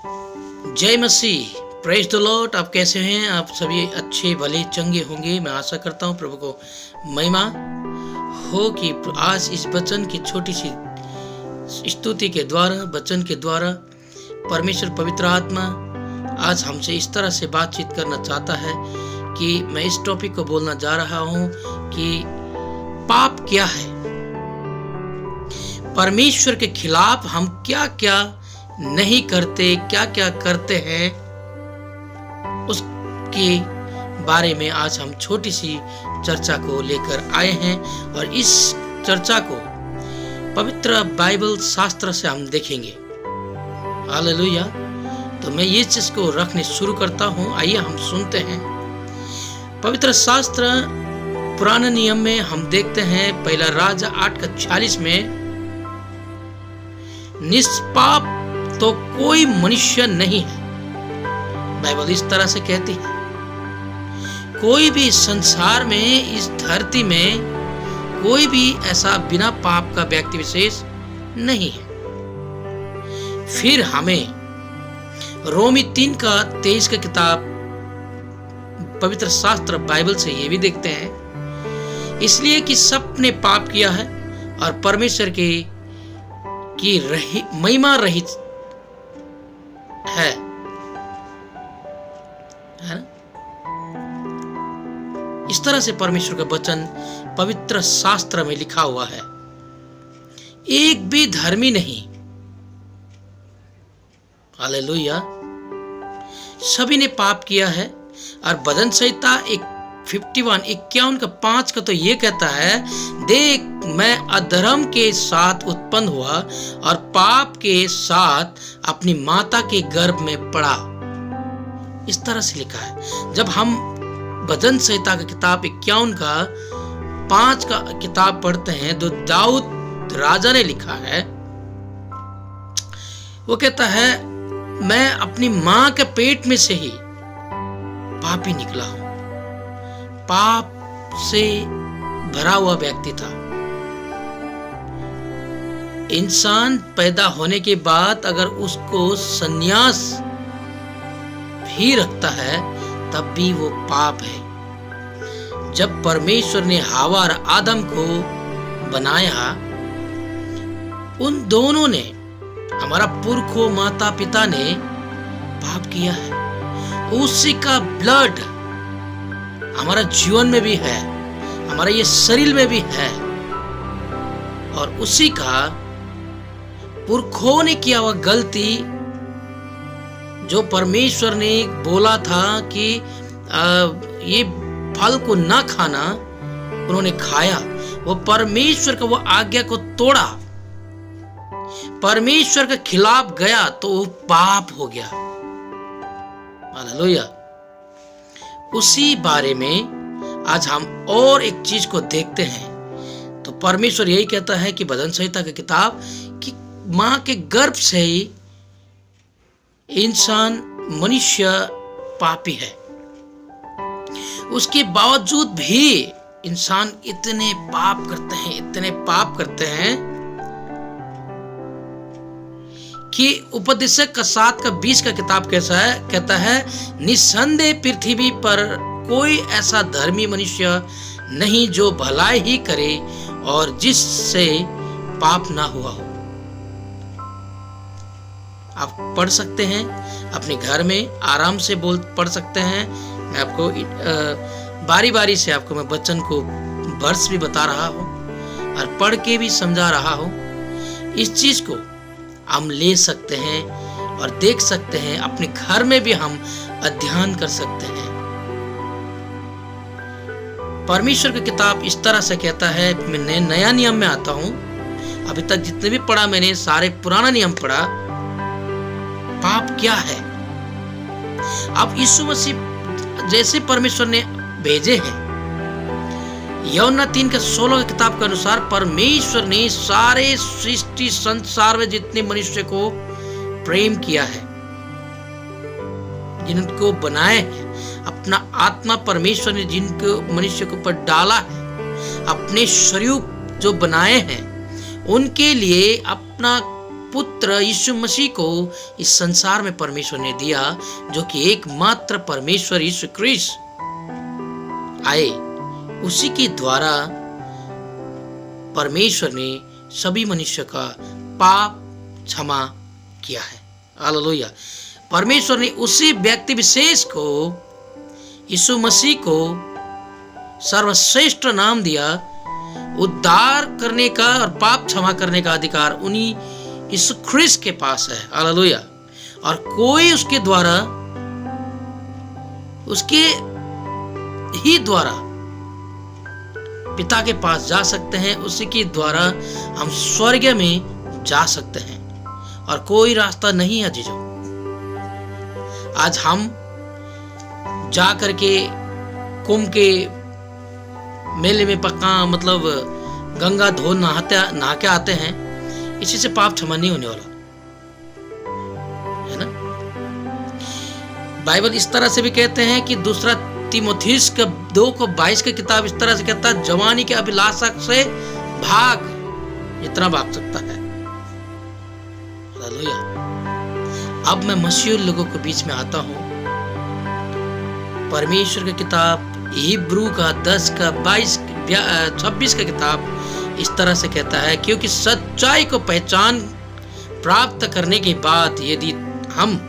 जय मसीह, praise the Lord. आप कैसे हैं? आप सभी अच्छे भले चंगे होंगे। मैं आशा करता हूं प्रभु को महिमा हो कि आज इस वचन की छोटी सी स्तुति के द्वारा, वचन के द्वारा परमेश्वर पवित्र आत्मा आज हमसे इस तरह से बातचीत करना चाहता है कि मैं इस टॉपिक को बोलना जा रहा हूं कि पाप क्या है। परमेश्वर के खिलाफ हम क्या क्या नहीं करते, क्या क्या करते हैं, उसके बारे में आज हम छोटी सी चर्चा को लेकर आए हैं। और इस चर्चा को पवित्र बाइबल शास्त्र से हम देखेंगे। हालेलुया। तो मैं ये चीज को रखने शुरू करता हूं। आइए हम सुनते हैं पवित्र शास्त्र। पुराने नियम में हम देखते हैं पहला राजा 8:40 में, निष्पाप तो कोई मनुष्य नहीं है। बाइबल इस तरह से कहती है, कोई भी संसार में, इस धरती में कोई भी ऐसा बिना पाप का व्यक्ति विशेष नहीं है। फिर हमें रोमी 3:23 का किताब पवित्र शास्त्र बाइबल से ये भी देखते हैं, इसलिए कि सबने पाप किया है और परमेश्वर की महिमा रहित है ना? इस तरह से परमेश्वर का वचन पवित्र शास्त्र में लिखा हुआ है। एक भी धर्मी नहीं। हालेलुया। सभी ने पाप किया है। और भजन संहिता 51:5 का तो ये कहता है, देख मैं अधर्म के साथ उत्पन्न हुआ और पाप के साथ अपनी माता के गर्भ में पड़ा। इस तरह से लिखा है। जब हम भजन संहिता की किताब 51:5 का किताब पढ़ते हैं, तो दाऊद राजा ने लिखा है, वो कहता है, मैं अपनी मां के पेट में से ही पापी निकला हूं। पाप से भरा हुआ व्यक्ति था। इंसान पैदा होने के बाद अगर उसको संन्यास भी रखता है, तब भी वो पाप है। जब परमेश्वर ने हवा और आदम को बनाया, उन दोनों ने, हमारा पुरखों माता पिता ने पाप किया है। उसी का ब्लड हमारा जीवन में भी है, हमारे ये शरीर में भी है। और उसी का पुरखों ने किया हुआ गलती, जो परमेश्वर ने बोला था कि ये फल को ना खाना, उन्होंने खाया। वो परमेश्वर का वो आज्ञा को तोड़ा, परमेश्वर के खिलाफ गया, तो वो पाप हो गया। हालेलुया। उसी बारे में आज हम और एक चीज को देखते हैं। तो परमेश्वर यही कहता है कि भजन संहिता की किताब कि मां के गर्भ से ही इंसान, मनुष्य पापी है। उसके बावजूद भी इंसान इतने पाप करते हैं कि उपदेशक का 7:20 का किताब कैसा है, कहता है, निस्संदेह पृथ्वी पर कोई ऐसा धर्मी मनुष्य नहीं जो भलाई ही करे और जिससे पाप ना हुआ हो। आप पढ़ सकते हैं अपने घर में, आराम से पढ़ सकते हैं। मैं आपको बारी बारी से आपको मैं वचन को वर्ष भी बता रहा हूं और पढ़ के भी समझा रहा हूं। इस चीज को हम ले सकते हैं और देख सकते हैं, अपने घर में भी हम अध्ययन कर सकते हैं। परमेश्वर की किताब इस तरह से कहता है। मैं नया नियम में आता हूं। अभी तक जितने भी पढ़ा मैंने, सारे पुराना नियम पढ़ा। पाप क्या है? अब यीशु मसीह जैसे परमेश्वर ने भेजे हैं, यूहन्ना 3:16 की किताब के अनुसार परमेश्वर ने सारे सृष्टि संसार में जितने मनुष्य को प्रेम किया है, जिनको बनाए हैं, अपना आत्मा परमेश्वर ने जिनको मनुष्य के ऊपर डाला है, अपने स्वरूप जो बनाए हैं, उनके लिए अपना पुत्र यीशु मसीह को इस संसार में परमेश्वर ने दिया, जो कि एकमात्र परमेश्वर यीशु ख्रीस्त आए, उसी के द्वारा परमेश्वर ने सभी मनुष्य का पाप क्षमा किया है। हालेलुया। परमेश्वर ने उसी व्यक्ति विशेष को, यीशु मसीह को सर्वश्रेष्ठ नाम दिया। उद्धार करने का और पाप क्षमा करने का अधिकार उन्हीं यीशु ख्रीस्त के पास है। हालेलुया। और कोई उसके द्वारा, उसके ही द्वारा पिता के पास जा सकते हैं, उसी के द्वारा हम स्वर्ग में जा सकते हैं, और कोई रास्ता नहीं है जीजो। आज हम जा करके कुंभ के मेले में पक्का मतलब गंगा धो नहा के आते हैं, इसी से पाप क्षमा नहीं होने वाला है ना। बाइबल इस तरह से भी कहते हैं कि दूसरा तीमुथियुस का 2:22 की किताब इस तरह से कहता है, जवानी के अभिलाषा से भाग, इतना भाग सकता है। हालेलुया। अब मैं मसीही लोगों के बीच में आता हूं। परमेश्वर की किताब हिब्रू का 10:26 का किताब इस तरह से कहता है, क्योंकि सच्चाई को पहचान प्राप्त करने के बाद यदि हम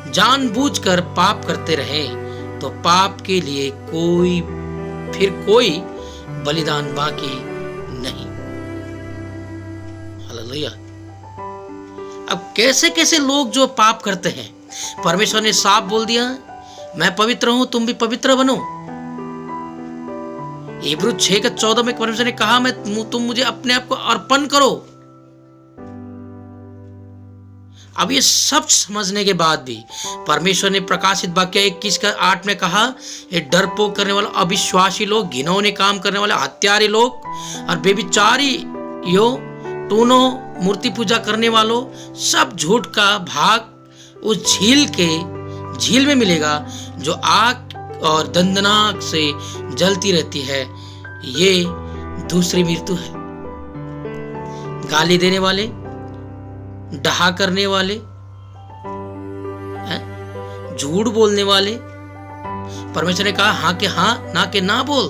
जानबूझकर पाप करते रहें, तो पाप के लिए फिर कोई बलिदान बाकी नहीं। हालेलुया। अब कैसे कैसे लोग जो पाप करते हैं, परमेश्वर ने साफ बोल दिया, मैं पवित्र हूं, तुम भी पवित्र बनो। हिब्रू 6:14 में परमेश्वर ने कहा, तुम मुझे अपने आप को अर्पण करो। अब ये सब समझने के बाद भी परमेश्वर ने प्रकाशित वाक्य 21:8 में कहा, ये डरपोक करने वाले, अविश्वासी लोग, घिनौने काम करने वाले, हत्यारे लोग और बेविचारी यो, टूनो, मूर्ति पूजा करने वालों, सब झूठ का भाग उस झील में मिलेगा जो आग और दंडनाक से जलती रहती है। ये दूसरी मृत्यु है। गाली देने वाले, डहा करने वाले, झूठ बोलने वाले, परमेश्वर ने कहा हाँ के हाँ, ना के ना बोल।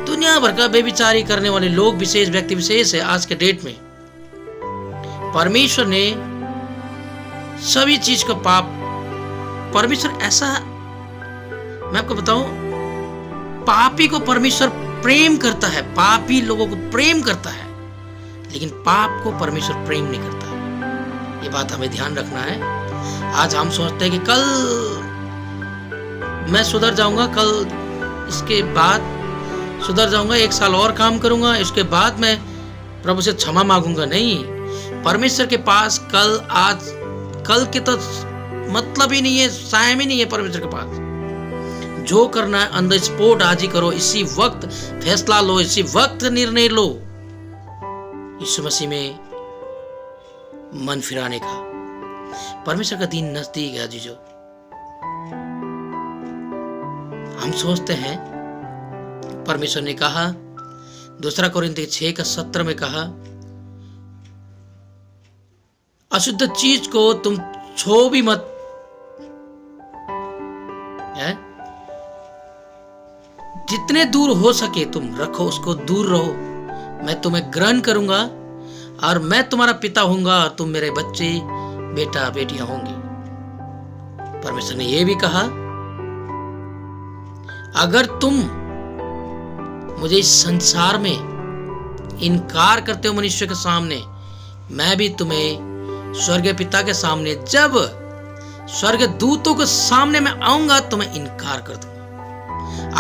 दुनिया भर का बेविचारी करने वाले लोग विशेष, व्यक्ति विशेष है आज के डेट में। परमेश्वर ने सभी चीज का पाप, परमेश्वर ऐसा, मैं आपको बताऊं, पापी को परमेश्वर प्रेम करता है, पापी लोगों को प्रेम करता है, लेकिन पाप को परमेश्वर प्रेम नहीं करता है। ये बात हमें ध्यान रखना है। आज हम सोचते हैं कि कल मैं सुधर जाऊंगा, कल इसके बाद सुधर जाऊंगा, 1 साल और काम करूंगा, इसके बाद मैं प्रभु से क्षमा मांगूंगा। नहीं, परमेश्वर के पास कल, आज, कल के तो मतलब ही नहीं है, टाइम ही नहीं है परमेश्वर के पास। जो करना है ऑन द स्पॉट आज ही करो, इसी वक्त फैसला लो, इसी वक्त निर्णय लो, यीशु मसीह में मन फिराने का। परमेश्वर का दिन नजदीक है जीजो। हम सोचते हैं, परमेश्वर ने कहा 2 कोरिन्थियों 6:17 में कहा, अशुद्ध चीज को तुम छू भी मत, है? जितने दूर हो सके तुम रखो, उसको दूर रहो। मैं तुम्हें ग्रहण करूंगा और मैं तुम्हारा पिता होऊंगा और तुम मेरे बच्चे, बेटा बेटियां होंगे। परमेश्वर ने यह भी कहा, अगर तुम मुझे इस संसार में इनकार करते हो मनुष्य के सामने, मैं भी तुम्हें स्वर्गीय पिता के सामने, जब स्वर्ग दूतों के सामने मैं आऊंगा तो मैं इनकार कर दूंगा।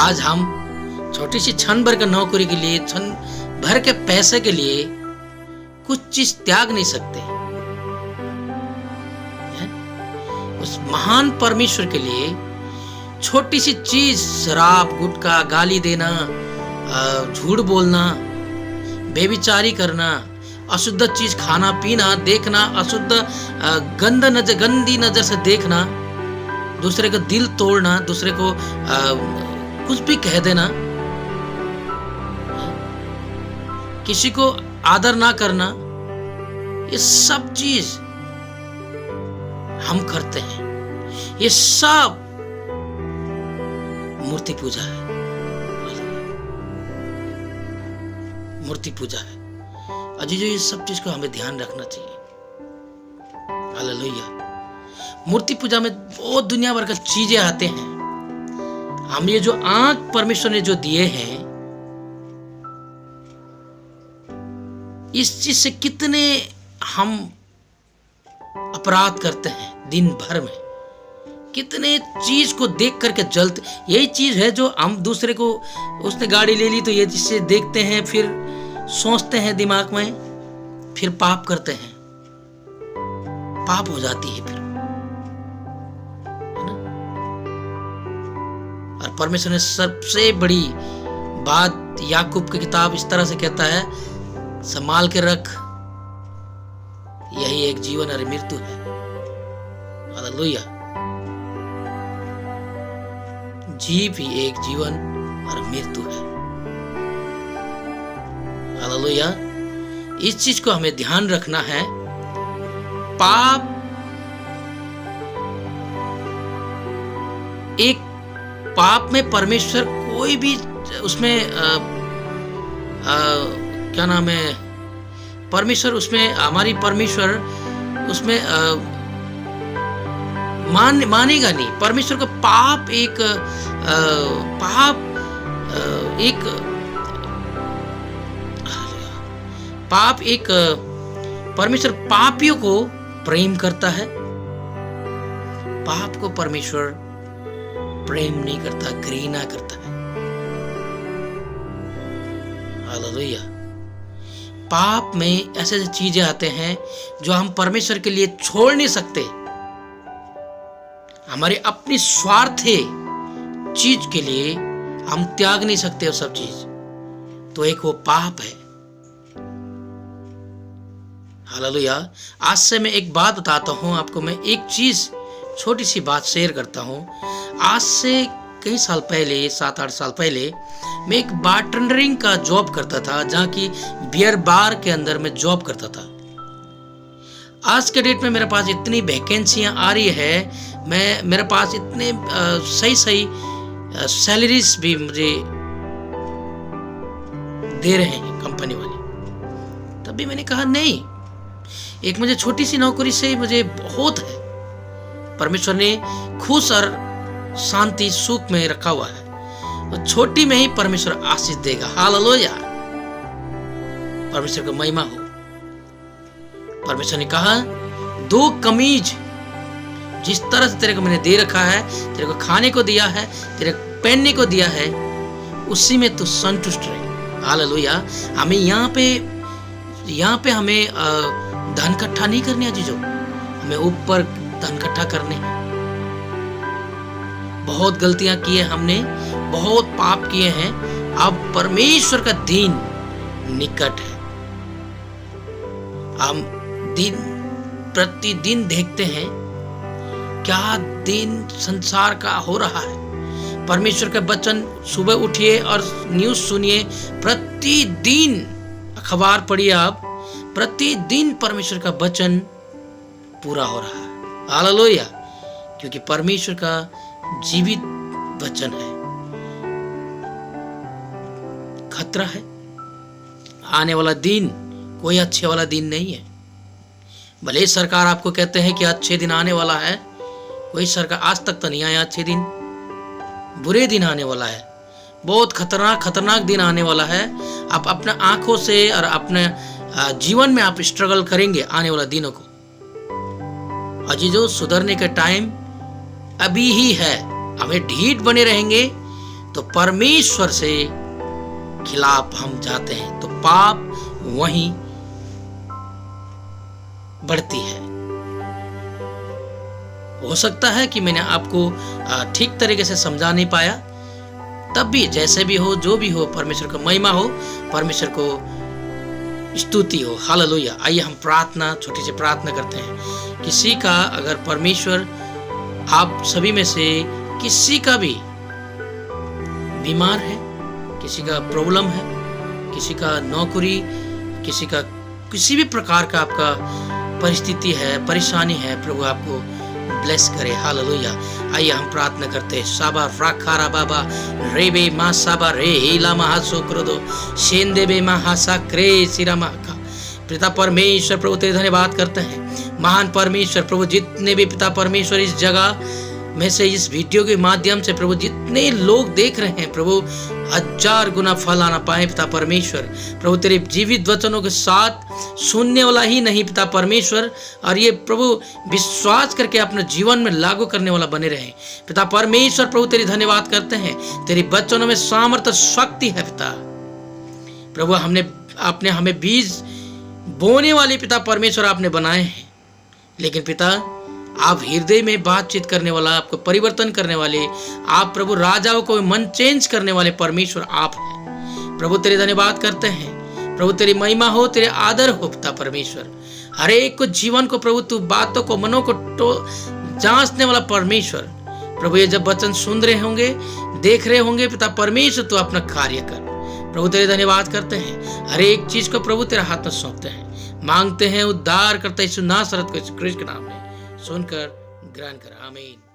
आज हम छोटी सी क्षण भर के नौकरी के लिए, क्षण भर के पैसे के लिए कुछ चीज त्याग नहीं सकते है? उस महान परमेश्वर के लिए छोटी सी चीज, शराब, गुटखा, गाली देना, झूठ बोलना, बेविचारी करना, अशुद्ध चीज खाना पीना, देखना, अशुद्ध गंदी नजर से देखना, दूसरे का दिल तोड़ना, दूसरे को कुछ भी कह देना, किसी को आदर ना करना, ये सब चीज हम करते हैं। ये सब मूर्ति पूजा है, मूर्ति पूजा है। अजीजों, ये सब चीज को हमें ध्यान रखना चाहिए। हालेलुया। मूर्ति पूजा में बहुत दुनिया भर का चीजें आते हैं। हम ये जो आंख परमेश्वर ने जो दिए हैं, इस चीज से कितने हम अपराध करते हैं दिन भर में, कितने चीज को देख करके जलते। यही चीज है जो हम दूसरे को, उसने गाड़ी ले ली तो ये जिससे देखते हैं, फिर सोचते हैं दिमाग में, फिर पाप करते हैं, पाप हो जाती है फिर, है ना। और परमेश्वर ने सबसे बड़ी बात याकूब की किताब इस तरह से कहता है, संभाल के रख, यही एक जीवन और मृत्यु है। हालेलुया। जीव ही एक जीवन और मृत्यु है। हालेलुया। इस चीज को हमें ध्यान रखना है। पाप एक, पाप में परमेश्वर कोई भी उसमें क्या नाम है, परमेश्वर उसमें, हमारी परमेश्वर उसमें मानेगा नहीं। परमेश्वर को पाप एक परमेश्वर पापियों को प्रेम करता है। पाप को परमेश्वर प्रेम नहीं करता, घृणा करता है। हालेलुया। पाप में ऐसे ऐसे चीजें आते हैं जो हम परमेश्वर के लिए छोड़ नहीं सकते। हमारे अपनी स्वार्थी चीज के लिए हम त्याग नहीं सकते वो सब चीज, तो एक वो पाप है। हालेलुया। आज से मैं एक बात बताता हूं आपको। मैं एक चीज, छोटी सी बात शेयर करता हूं। आज से कई साल पहले, 7-8 साल पहले, मैं एक बारटेंडरिंग का जॉब करता था, जहाँ की बियर बार के अंदर मैं जॉब करता था। आज के डेट में मेरे पास इतनी वैकेंसियां आ रही है, मेरे पास इतने सही सैलरीज भी मुझे दे रहे हैं कंपनी वाले। तभी मैंने कहा नहीं, एक मुझे छोटी सी नौकरी से मुझे बहुत है। परमेश्वर ने खुश और शांति सुख में रखा हुआ है, तो छोटी में ही परमेश्वर आशीष देगा। हालेलुया। परमेश्वर को महिमा हो। परमेश्वर ने कहा, 2 कमीज जिस तरह से तेरे को मैंने दे रखा है, तेरे को खाने को दिया है, तेरे को पहनने को दिया है, उसी में तू संतुष्ट रहे। हालेलुया। हमें यहाँ पे हमें धन इकट्ठा नहीं करने जीजो, हमें ऊपर धन इकट्ठा करने हैं। बहुत गलतियां की है हमने, बहुत पाप किए हैं। अब परमेश्वर का दिन निकट है। हम दिन प्रतिदिन देखते हैं क्या दिन संसार का हो रहा है। परमेश्वर का वचन, सुबह उठिए और न्यूज सुनिए, प्रतिदिन अखबार पढ़िए आप, प्रतिदिन परमेश्वर का वचन पूरा हो रहा है। हालेलुया। क्योंकि परमेश्वर का जीवित वचन है। खतरा है। आने वाला दिन कोई अच्छे वाला दिन नहीं है। भले सरकार आपको कहते हैं कि अच्छे दिन आने वाला है, कोई सरकार आज तक तो नहीं आया अच्छे दिन। बुरे दिन आने वाला है, बहुत खतरनाक दिन आने वाला है। आप अपने आंखों से और अपने जीवन में आप स्ट्रगल करेंगे आने वाला दिनों को। अजीजों, सुधरने का टाइम अभी ही है। हमें ढीठ बने रहेंगे तो परमेश्वर से खिलाफ हम जाते हैं, तो पाप वहीं बढ़ती है। हो सकता है कि मैंने आपको ठीक तरीके से समझा नहीं पाया, तब भी जैसे भी हो, जो भी हो, परमेश्वर को महिमा हो, परमेश्वर को स्तुति हो। हालेलुया। आइए हम छोटी सी प्रार्थना करते हैं। किसी का अगर परमेश्वर, आप सभी में से किसी का भी बीमार है, किसी का प्रॉब्लम है, किसी का नौकरी, किसी भी प्रकार का आपका परिस्थिति है, परेशानी है, प्रभु आपको ब्लेस करे। हालेलुया। आइए हम प्रार्थना करते हैं। साबा राखारा बाबा रेबे मा साबा रे हिला महासोक्रोदो शेंदेबे महासा क्रे सिरा महाका। पिता परमेश्वर प्रभु तेरे धन्यवाद करते हैं। महान परमेश्वर प्रभु, जितने भी पिता परमेश्वर इस जगह में से इस वीडियो के माध्यम से प्रभु जितने लोग देख रहे हैं प्रभु, 1000 गुना फल आना पाए पिता परमेश्वर। प्रभु तेरे जीवित वचनों के साथ सुनने वाला ही नहीं पिता परमेश्वर, और ये प्रभु विश्वास करके अपने जीवन में लागू करने वाला बने रहे पिता परमेश्वर। प्रभु तेरी धन्यवाद करते हैं। तेरे वचनों में सामर्थ्य शक्ति है पिता प्रभु। आपने हमें बीज बोने वाले पिता परमेश्वर आपने बनाए हैं, लेकिन पिता आप हृदय में बातचीत करने वाला, आपको परिवर्तन करने वाले, आप प्रभु राजाओं को मन चेंज करने वाले परमेश्वर आप हैं प्रभु। तेरे धन्यवाद करते हैं प्रभु। तेरी महिमा हो, तेरे आदर हो पिता परमेश्वर। हर एक को जीवन को प्रभु तू बातों को, मनों को जांचने वाला परमेश्वर प्रभु। ये जब वचन सुन रहे होंगे, देख रहे होंगे पिता परमेश्वर, तू अपना कार्य कर प्रभु। तेरे धन्यवाद करते हैं। हर एक चीज को प्रभु तेरे हाथ में सौंपते हैं, मांगते हैं उद्धार करते यीशु नासरत को, यीशु क्रिस्त के नाम में सुनकर ग्रहण कर। आमीन।